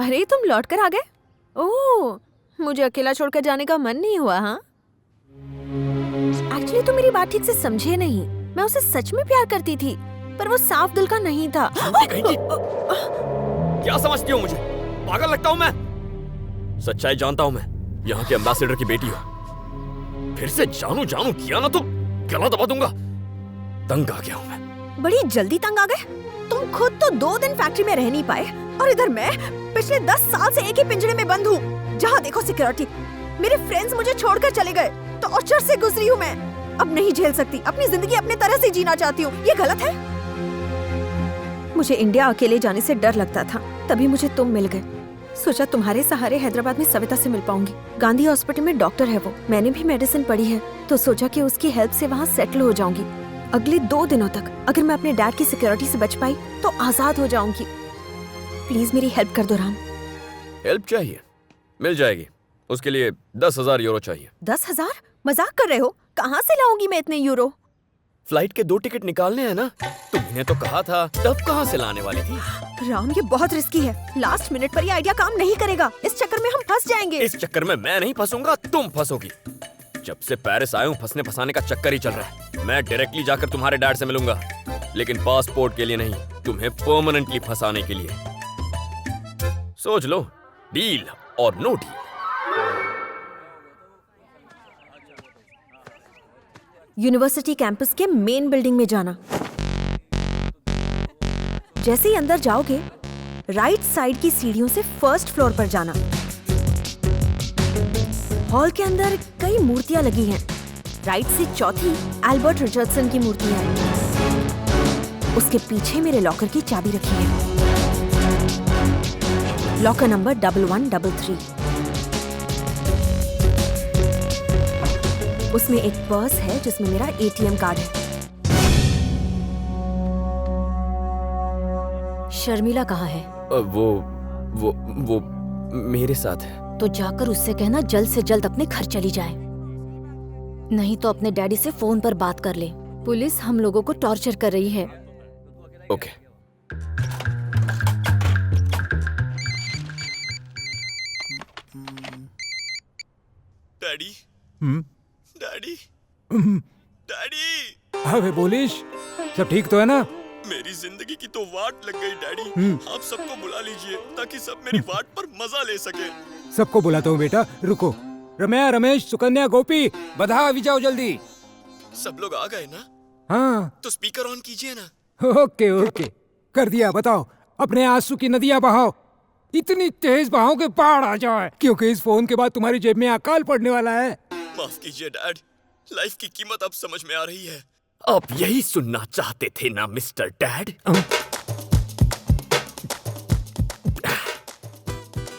अरे तुम लौट कर आ गए? ओह, मुझे अकेला छोड़कर जाने का मन नहीं हुआ। हाँ, एक्चुअली तुम मेरी बात ठीक से समझे नहीं। मैं उसे सच में प्यार करती थी, पर वो साफ दिल का नहीं था। क्या समझती हो मुझे? पागल लगता हूँ मैं? सच्चाई जानता हूँ मैं यहाँ के एम्बेसडर की बेटी हो। फिर से जानू जानू किया ना तो गला दबा दूंगा। तंग आ गया हूँ मैं। बड़ी जल्दी तंग आ गए? तुम खुद तो 2 दिन फैक्ट्री में रह नहीं पाए, और इधर मैं पिछले 10 साल से एक ही पिंजरे में बंद हूँ। जहाँ देखो सिक्योरिटी। मेरे फ्रेंड्स मुझे छोड़कर चले गए, टॉर्चर से गुजरी हूँ मैं। अब नहीं झेल सकती, अपनी जिंदगी अपने तरह से जीना चाहती हूँ। ये गलत है? मुझे इंडिया अकेले जाने से डर लगता था, तभी मुझे तुम मिल गए। सोचा तुम्हारे सहारे हैदराबाद में सविता से मिल पाऊंगी। गांधी हॉस्पिटल में डॉक्टर है वो, मैंने भी मेडिसिन पढ़ी है, तो सोचा कि उसकी हेल्प से वहाँ सेटल हो जाऊंगी। अगले 2 दिनों तक अगर मैं अपने डैड की सिक्योरिटी से बच पाई तो आजाद हो जाऊंगी। प्लीज मेरी हेल्प कर दो राम। हेल्प चाहिए? मिल जाएगी। उसके लिए 10,000 यूरो चाहिए। 10,000? मजाक कर रहे हो? कहाँ से लाऊंगी मैं इतने यूरो? फ्लाइट के 2 टिकट निकालने हैं ना। तुमने तो कहा था, तब कहाँ से लाने वाली थी? राम, ये बहुत रिस्की है। लास्ट मिनट पर ये आइडिया काम नहीं करेगा। इस चक्कर में हम फंस जाएंगे। इस चक्कर में मैं नहीं फंसूंगा, तुम फंसोगी। जब से पेरिस आया हूँ फंसने फंसाने का चक्कर ही चल रहा है। मैं डायरेक्टली जाकर तुम्हारे डैड से मिलूंगा, लेकिन पासपोर्ट के लिए नहीं, तुम्हें परमानेंटली फंसाने के लिए। सोच लो, डील और नो डील। यूनिवर्सिटी कैंपस के मेन बिल्डिंग में जाना। जैसे ही अंदर जाओगे, राइट साइड की सीढ़ियों से फर्स्ट फ्लोर पर जाना। हॉल के अंदर कई मूर्तियां लगी हैं। राइट से चौथी एल्बर्ट रिचर्डसन की मूर्ति है। उसके पीछे मेरे लॉकर की चाबी रखी है। Locker number 1133। उसमें एक पर्स है जिसमें मेरा एटीएम कार्ड है। शर्मिला कहाँ है? वो मेरे साथ है। तो जाकर उससे कहना जल्द से जल्द अपने घर चली जाए, नहीं तो अपने डैडी से फोन पर बात कर ले। पुलिस हम लोगों को टॉर्चर कर रही है। ओके। Daddy, daddy, daddy. अबे बोलिश, सब ठीक तो है ना? मेरी जिंदगी की तो वाट लग गई डैडी। आप सबको बुला लीजिए ताकि सब मेरी वाट पर मजा ले सके। सबको बुलाता हूँ बेटा, रुको। रमैया, रमेश, सुकन्या, गोपी, बधा अभी जाओ जल्दी। सब लोग आ गए ना? हाँ। तो स्पीकर ऑन कीजिए ना। ओके ओके, कर दिया। बताओ, अपने आंसू की नदियाँ बहाओ, इतनी तेज बहाओ कि पहाड़ आ जाए, क्योंकि इस फोन के बाद तुम्हारी जेब में अकाल पड़ने वाला है। माफ कीजिए डैड, लाइफ की कीमत अब समझ में आ रही है। आप यही सुनना चाहते थे ना मिस्टर डैड?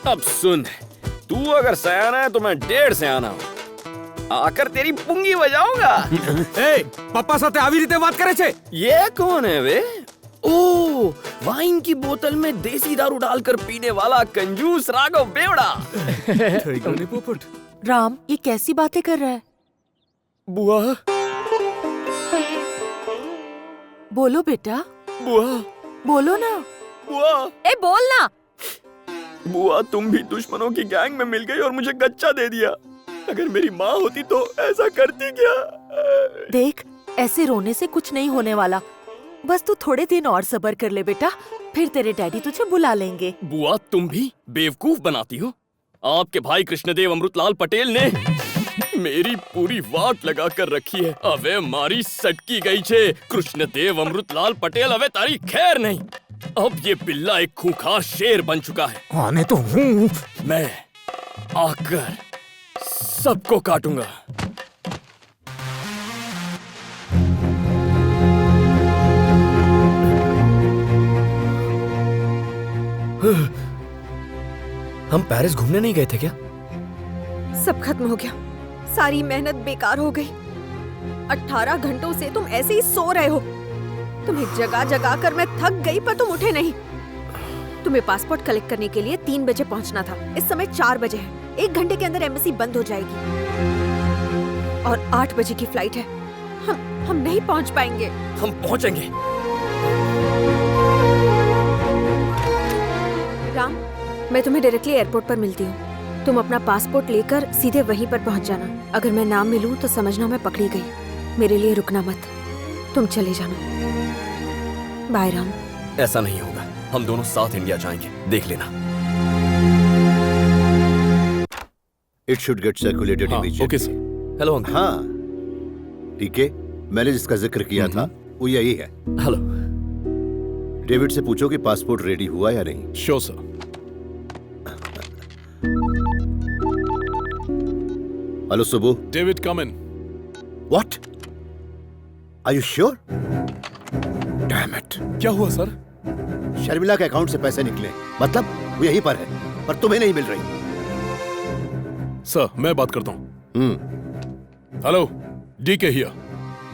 अब सुन, तू अगर सयाना है तो मैं 1.5 सयाना हूँ। आकर तेरी पुंगी बजाऊंगा। ए, पापा साथे आवी रीते बात करे छे? ये कौन है वे? ओ, वाइन की बोतल में देसी दारू डालकर पीने वाला कंजूस राघव बेवड़ा। राम, ये कैसी बातें कर रहा है? बुआ, बोलो बेटा, बुआ, बोलो ना। बुआ, ए बोल ना। बुआ, तुम भी दुश्मनों की गैंग में मिल गई और मुझे गच्चा दे दिया। अगर मेरी माँ होती तो ऐसा करती क्या? देख, ऐसे रोने से कुछ नहीं होने वाला। बस तू थोड़े दिन और सब्र कर ले बेटा, फिर तेरे डैडी तुझे बुला लेंगे। बुआ, तुम भी बेवकूफ बनाती हो। आपके भाई कृष्णदेव अमृतलाल पटेल ने मेरी पूरी वाट लगा कर रखी है। अबे मारी सटकी गई छे कृष्णदेव अमृतलाल पटेल, अबे तारी खैर नहीं। अब ये बिल्ला एक खूंखार शेर बन चुका है। आने तो हूँ। मैं आकर सबको काटूंगा। हम पेरिस घूमने नहीं गए थे क्या? सब खत्म हो गया, सारी मेहनत बेकार हो गई। 18 घंटों से तुम ऐसे ही सो रहे हो। तुम्हें जगा जगा कर मैं थक गई, पर तुम उठे नहीं। तुम्हें पासपोर्ट कलेक्ट करने के लिए 3 बजे पहुंचना था। इस समय 4 बजे है। 1 घंटे के अंदर एम्बेसी बंद हो जाएगी और 8 बजे की फ्लाइट है। हम नहीं पहुंच पाएंगे। हम पहुंचेंगे। राम, मैं तुम्हें डायरेक्टली एयरपोर्ट पर मिलती हूँ। तुम अपना पासपोर्ट लेकर सीधे वहीं पर पहुँच जाना। अगर मैं ना मिलूँ तो समझना मैं पकड़ी गई। मेरे लिए रुकना मत, तुम चले जाना। बाय राम। ऐसा नहीं होगा, हम दोनों साथ इंडिया जाएंगे, देख लेना। It should get circulated immediately. Okay sir. Hello uncle. हाँ, ठीक है। मैंने जिसका जिक्र किया था वो यही है। हेलो। डेविड से पूछो कि पासपोर्ट रेडी हुआ या नहीं। Sure sir. Hello Subu. David come in. What? Are you sure? Damn it. क्या हुआ सर? शर्मिला के अकाउंट से पैसे निकले, मतलब वो यहीं पर है, पर तुम्हें नहीं मिल रही। सर मैं बात करता हूँ। Hello, DK here.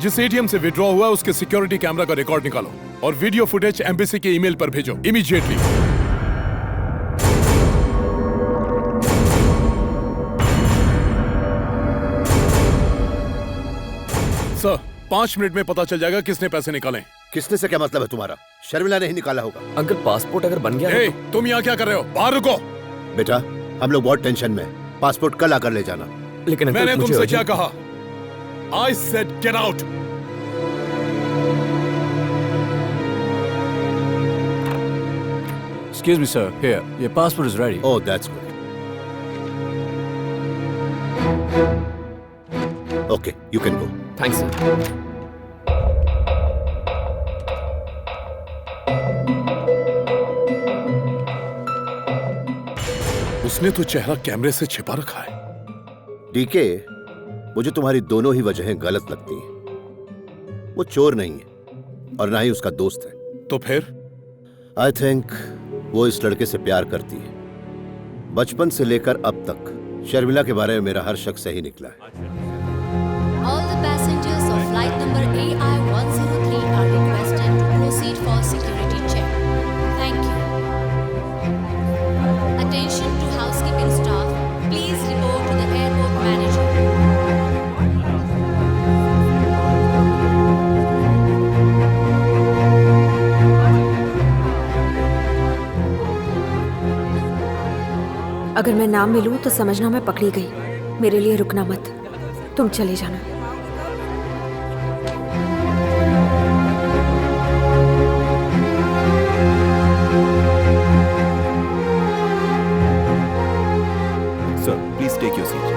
जिस एटीएम से विड्रॉ हुआ उसके सिक्योरिटी कैमरा का रिकॉर्ड निकालो और वीडियो फुटेज एम्बेसी के ईमेल पर भेजो इमीडिएटली। सर 5 मिनट में पता चल जाएगा किसने पैसे निकाले। किसने से क्या मतलब है तुम्हारा? शर्मिला ने ही निकाला होगा। अंकल पासपोर्ट अगर बन गया ए, तुम यहाँ क्या कर रहे हो? बाहर रुको। बेटा, हम लोग बहुत टेंशन में हैं। पासपोर्ट कल आकर ले जाना। लेकिन अंकल मैंने मुझे तुमसे urgent- क्या कहा? I said get out. Excuse me, sir. Here, your passport is ready. Oh, that's good. Okay, you can go. Thanks sir. उसने तो चेहरा कैमरे से छिपा रखा है। डीके, मुझे तुम्हारी दोनों ही वजहें गलत लगती हैं। वो चोर नहीं है और ना ही उसका दोस्त है। तो फिर? आई थिंक वो इस लड़के से प्यार करती है। बचपन से लेकर अब तक शर्मिला के बारे में मेरा हर शक सही निकला है। All the passengers of flight number AI-103 are requested to proceed for security check. Thank you. Attention to housekeeping staff. Please report to the airport manager. अगर मैं ना मिलूं तो समझना मैं पकड़ी गई। मेरे लिए रुकना मत, तुम चले जाना। Sir, please take your seat.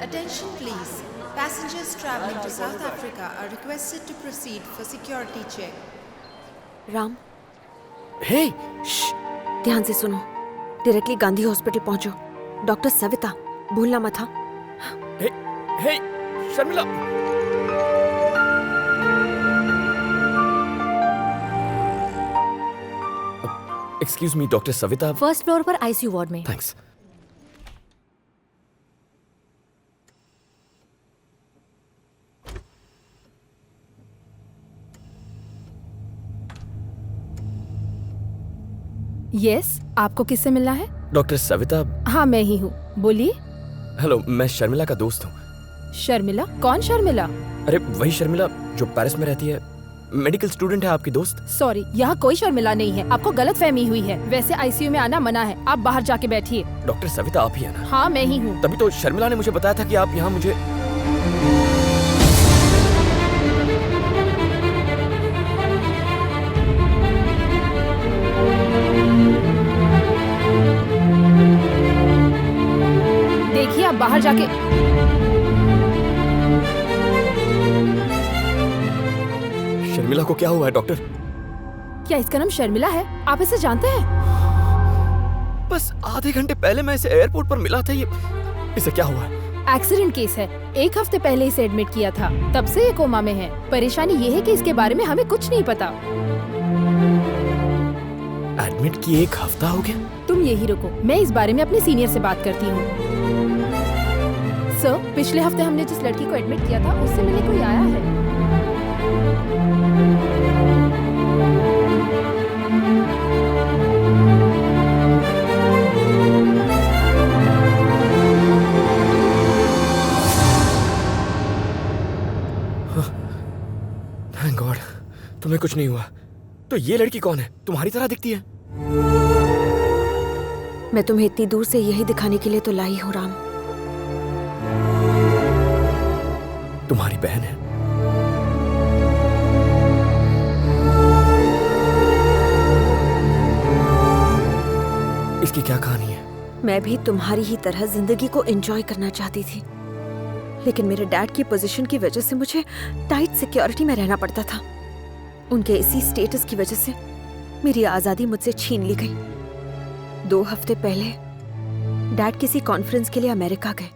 Attention please. Passengers traveling to South Africa are requested to proceed for security check. Ram, हे, ध्यान से सुनो। डायरेक्टली गांधी हॉस्पिटल पहुंचो। डॉक्टर सविता, भूलना मत। हाँ, hey, Sharmila. Excuse me, doctor Savita. First floor पर आईसीयू वार्ड में। थैंक्स। यस, आपको किससे मिलना है? डॉक्टर सविता। हाँ मैं ही हूँ, बोलिए। हेलो, मैं शर्मिला का दोस्त हूँ। शर्मिला? कौन शर्मिला? अरे वही शर्मिला जो पेरिस में रहती है, मेडिकल स्टूडेंट है आपकी दोस्त। सॉरी, यहाँ कोई शर्मिला नहीं है, आपको गलतफहमी हुई है। वैसे आईसीयू में आना मना है, आप बाहर जाके बैठिए। डॉक्टर सविता आप ही है ना? हाँ मैं ही हूँ। तभी तो शर्मिला ने मुझे बताया था कि आप यहाँ मुझे। देखिए आप बाहर जाके। शर्मिला को क्या हुआ है डॉक्टर? क्या इसका नाम शर्मिला है? आप इसे जानते हैं? बस आधे घंटे पहले मैं इसे एयरपोर्ट पर मिला था। ये इसे क्या हुआ है? एक्सीडेंट केस है, 1 हफ्ते पहले इसे एडमिट किया था, तब से ये कोमा में है। परेशानी ये है कि इसके बारे में हमें कुछ नहीं पता। एडमिट किए 1 हफ्ता हो गया? तुम यही रुको, मैं इस बारे में अपने सीनियर से बात करती हूँ। सर, पिछले हफ्ते हमने जिस लड़की को एडमिट किया था उससे मिलने कोई आया है? कुछ नहीं हुआ। तो ये लड़की कौन है? तुम्हारी तरह दिखती है। मैं तुम्हें इतनी दूर से यही दिखाने के लिए तो लाई हूँ राम। तुम्हारी बहन है। इसकी क्या कहानी है? मैं भी तुम्हारी ही तरह जिंदगी को एंजॉय करना चाहती थी, लेकिन मेरे डैड की पोजीशन की वजह से मुझे टाइट सिक्योरिटी में रहना पड़ता था। उनके इसी स्टेटस की वजह से मेरी आजादी मुझसे छीन ली गई। 2 हफ्ते पहले डैड किसी कॉन्फ्रेंस के लिए अमेरिका गए।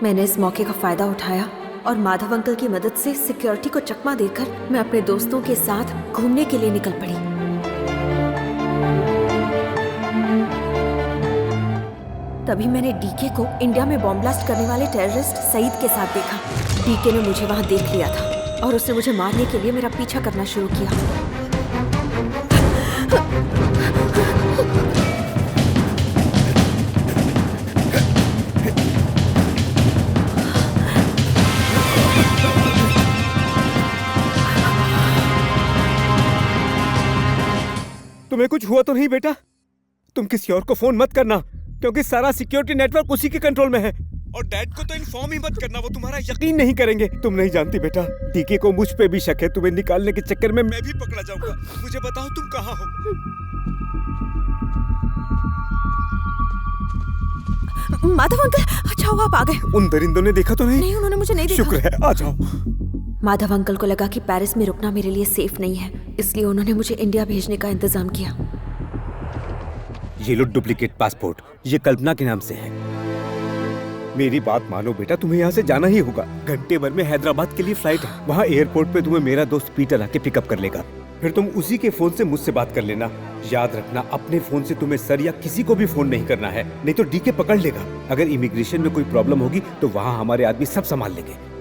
मैंने इस मौके का फायदा उठाया और माधव अंकल की मदद से सिक्योरिटी को चकमा देकर मैं अपने दोस्तों के साथ घूमने के लिए निकल पड़ी। तभी मैंने डीके को इंडिया में बॉम्ब ब्लास्ट करने वाले टेररिस्ट सईद के साथ देखा। डीके ने मुझे वहां देख लिया था और उसने मुझे मारने के लिए मेरा पीछा करना शुरू किया। तुम्हें कुछ हुआ तो नहीं बेटा? तुम किसी और को फोन मत करना, क्योंकि सारा सिक्योरिटी नेटवर्क उसी के कंट्रोल में है। और डैड को तो इन्फॉर्म ही मत करना, वो तुम्हारा यकीन नहीं करेंगे। तुम नहीं जानती बेटा, डीके को मुझ पे भी शक है। तुम्हें निकालने के चक्कर में मैं भी पकड़ा जाऊंगा। मुझे बताओ तुम कहाँ हो? माधव अंकल, अच्छा हुआ आप आ गए। उन दरिंदों ने देखा तो नहीं? नहीं, उन्होंने मुझे नहीं देखा। शुक्र है, आ जाओ। माधव अंकल को लगा कि पेरिस में रुकना मेरे लिए सेफ नहीं है, इसलिए उन्होंने मुझे इंडिया भेजने का इंतजाम किया। ये लो डुप्लीकेट पासपोर्ट, ये कल्पना के नाम से है। मेरी बात मानो बेटा, तुम्हें यहाँ से जाना ही होगा। घंटे भर में हैदराबाद के लिए फ्लाइट है। वहाँ एयरपोर्ट पे तुम्हें मेरा दोस्त पीटर आके पिकअप कर लेगा। फिर तुम उसी के फोन से मुझसे बात कर लेना। याद रखना, अपने फोन से तुम्हें सर या किसी को भी फोन नहीं करना है, नहीं तो डीके पकड़ लेगा। अगर इमिग्रेशन में कोई प्रॉब्लम होगी तो वहाँ हमारे आदमी सब संभाल लेंगे।